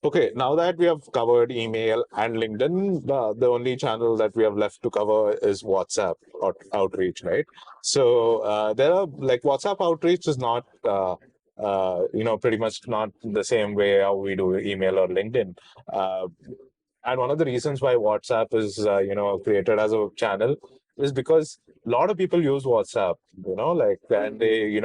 Okay, now that we have covered email and LinkedIn, the only channel that we have left to cover is WhatsApp outreach, right? So there are like WhatsApp outreach is not, pretty much not the same way how we do email or LinkedIn. Uh, and one of the reasons why WhatsApp is, created as a channel is because a lot of people use WhatsApp, and they,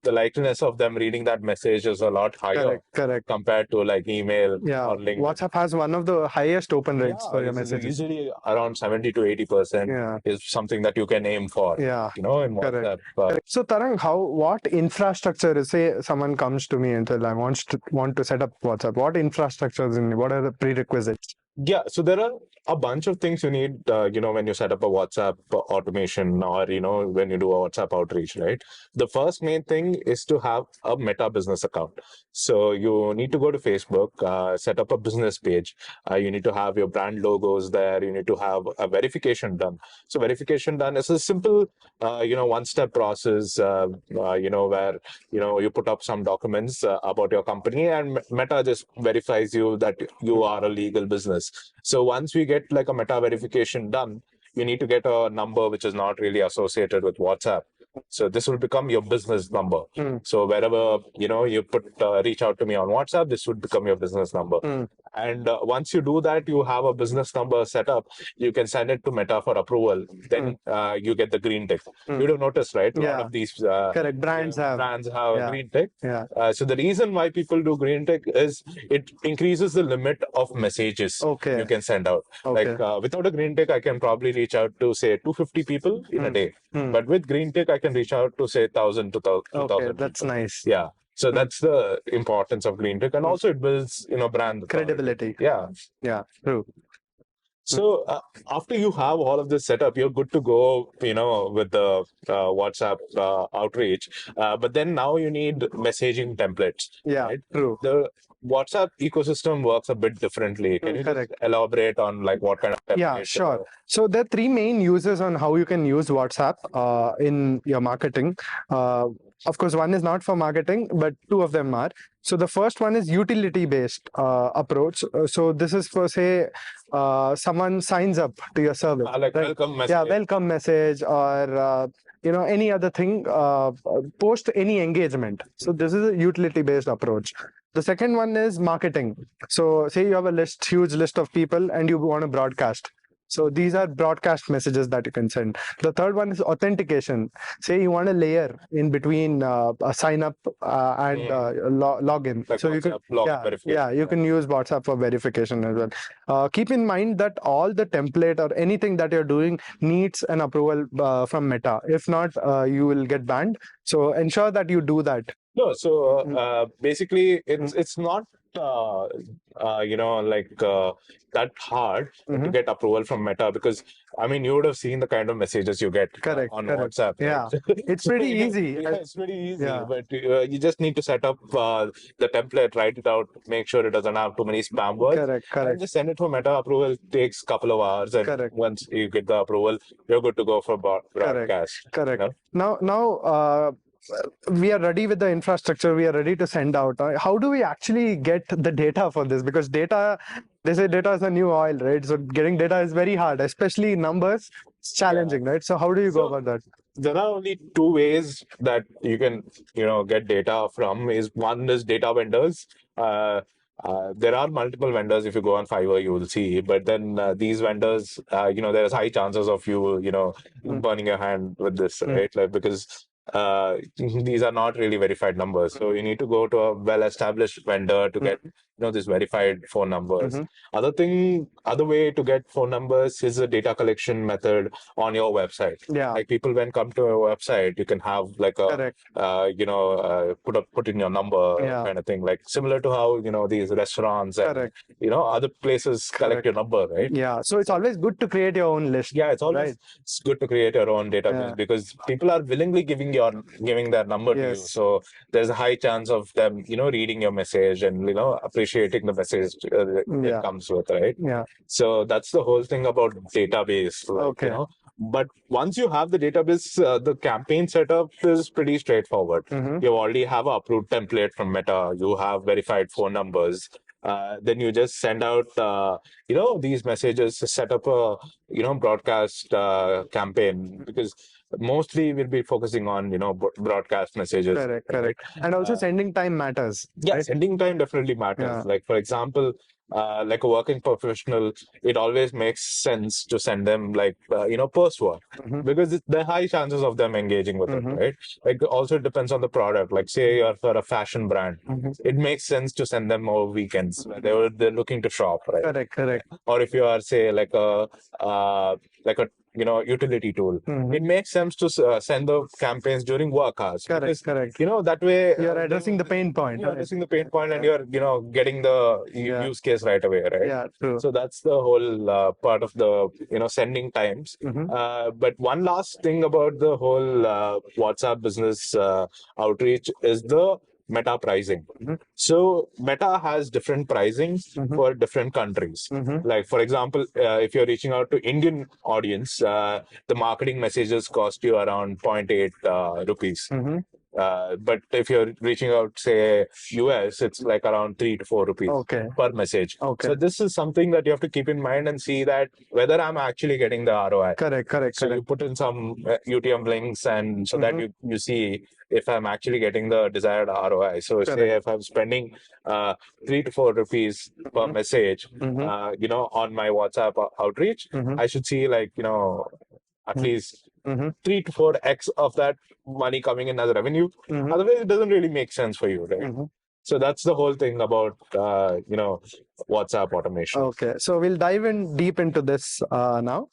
the likeliness of them reading that message is a lot higher Correct. compared to like email Yeah, or LinkedIn. WhatsApp has one of the highest open rates Yeah, for your it's messages. usually around 70 to 80% Yeah, is something that you can aim for, yeah, in correct. WhatsApp. So Tarang, what infrastructure is, say someone comes to me and says I want to set up WhatsApp, what infrastructure is in, what are the prerequisites? Yeah, so there are a bunch of things you need, when you set up a WhatsApp automation or, when you do a WhatsApp outreach, right? The first main thing is to have a Meta business account. So you need to go to Facebook, set up a business page. You need to have your brand logos there. You need to have a verification done. So verification done is a simple, one-step process, where, you put up some documents about your company and Meta just verifies you that you are a legal business. So once we get like a Meta verification done, you need to get a number which is not really associated with WhatsApp. So this will become your business number. So wherever you put reach out to me on WhatsApp, this would become your business number. And once you do that, you have a business number set up. You can send it to Meta for approval. Then you get the green tick. You'd have noticed, right? A lot of these Correct. Brands have. brands have a Yeah. green tick. Yeah. So the reason why people do green tick is it increases the limit of messages Okay. you can send out. Okay. Like without a green tick, I can probably reach out to say 250 people in a day. But with green tick, I can reach out to say 1,000 to 2,000. Okay, that's people. nice. Yeah. So that's the importance of green tick, and also it builds brand authority. Credibility. Yeah. Yeah, true. So after you have all of this set up, you're good to go, with the WhatsApp outreach. But then now you need messaging templates. Yeah, Right? true. The WhatsApp ecosystem works a bit differently. Can you just elaborate on like what kind of templates? Yeah, sure. So there are three main uses on how you can use WhatsApp in your marketing. Of course, one is not for marketing, but two of them are. So the first one is utility-based approach. So this is for, say, someone signs up to your service. Like right? welcome message. Yeah, welcome message or any other thing, post any engagement. So this is a utility-based approach. The second one is marketing. So say you have a huge list of people and you want to broadcast. So these are broadcast messages that you can send. The third one is authentication. Say you want a layer in between a sign up and login. Like so you can you can use WhatsApp for verification as well. Keep in mind that all the template or anything that you're doing needs an approval from Meta. If not, you will get banned. So ensure that you do that. No, so basically, it's not that hard to get approval from Meta, because I mean you would have seen the kind of messages you get on WhatsApp. Yeah, right? it's pretty easy. Yeah, it's pretty easy, Yeah. but you just need to set up the template, write it out, make sure it doesn't have too many spam words, and just send it for Meta. Approval takes a couple of hours, and once you get the approval, you're good to go for broadcast. Correct. Now, we are ready with the infrastructure. We are ready to send out. How do we actually get the data for this? Because data, they say data is the new oil, right? So getting data is very hard, especially numbers. It's challenging, right? So how do you go about that? There are only two ways that you can, get data from. One is data vendors. There are multiple vendors. If you go on Fiverr, you will see. But then these vendors, there's high chances of you, burning your hand with this, right? Like, because these are not really verified numbers. So you need to go to a well-established vendor to get, these verified phone numbers. Other way to get phone numbers is a data collection method on your website. Yeah. Like people when come to a website, you can have like a, put in your number kind of thing, like similar to how, these restaurants and, other places collect your number, right? Yeah. So it's always good to create your own list. Yeah, it's always good to create your own database because people are willingly giving their number to you. So there's a high chance of them, reading your message and, appreciating the message it comes with, right? Yeah. So that's the whole thing about database. Like, But once you have the database, the campaign setup is pretty straightforward. Mhm. You already have an approved template from Meta. You have verified phone numbers. Then you just send out, these messages to set up a, broadcast campaign, because mostly we'll be focusing on, broadcast messages. Correct, right? correct. And also Uh, sending time matters. Yeah, right? sending time definitely matters. Yeah. Like, for example, like a working professional, it always makes sense to send them like, post-work, Mhm. because there are high chances of them engaging with it, Mhm. right? Like, also it depends on the product. Like, say you're for a fashion brand, Mhm. it makes sense to send them over weekends where they're looking to shop, right? Correct, correct. Or if you are, say, like a utility tool, Mhm. it makes sense to send the campaigns during work hours, Correct, because correct. that way You're addressing the pain point. you're right? addressing the pain point, and you're getting the Yeah. use case right away, right? Yeah, true. So that's the whole part of the sending times. Mhm. But one last thing about the whole WhatsApp business outreach is the Meta pricing. Mhm. So Meta has different pricing Mhm. for different countries. Mhm. Like, for example, if you're reaching out to Indian audience, the marketing messages cost you around 0.8 rupees. Mhm. But if you're reaching out, say, US, it's like around 3 to 4 rupees Okay. per message. Okay. So this is something that you have to keep in mind and see that whether I'm actually getting the ROI. Correct, correct, So you correct. put in some UTM links, and so that Mhm. you see if I'm actually getting the desired ROI. So say Correct. if I'm spending 3 to 4 rupees per Mhm. message, Mhm. on my WhatsApp outreach, Mhm. I should see like at Mhm. least Mhm. 3 to 4x of that money coming in as revenue. Mhm. Otherwise, it doesn't really make sense for you, right? Mhm. So that's the whole thing about WhatsApp automation. Okay, so we'll dive in deep into this now.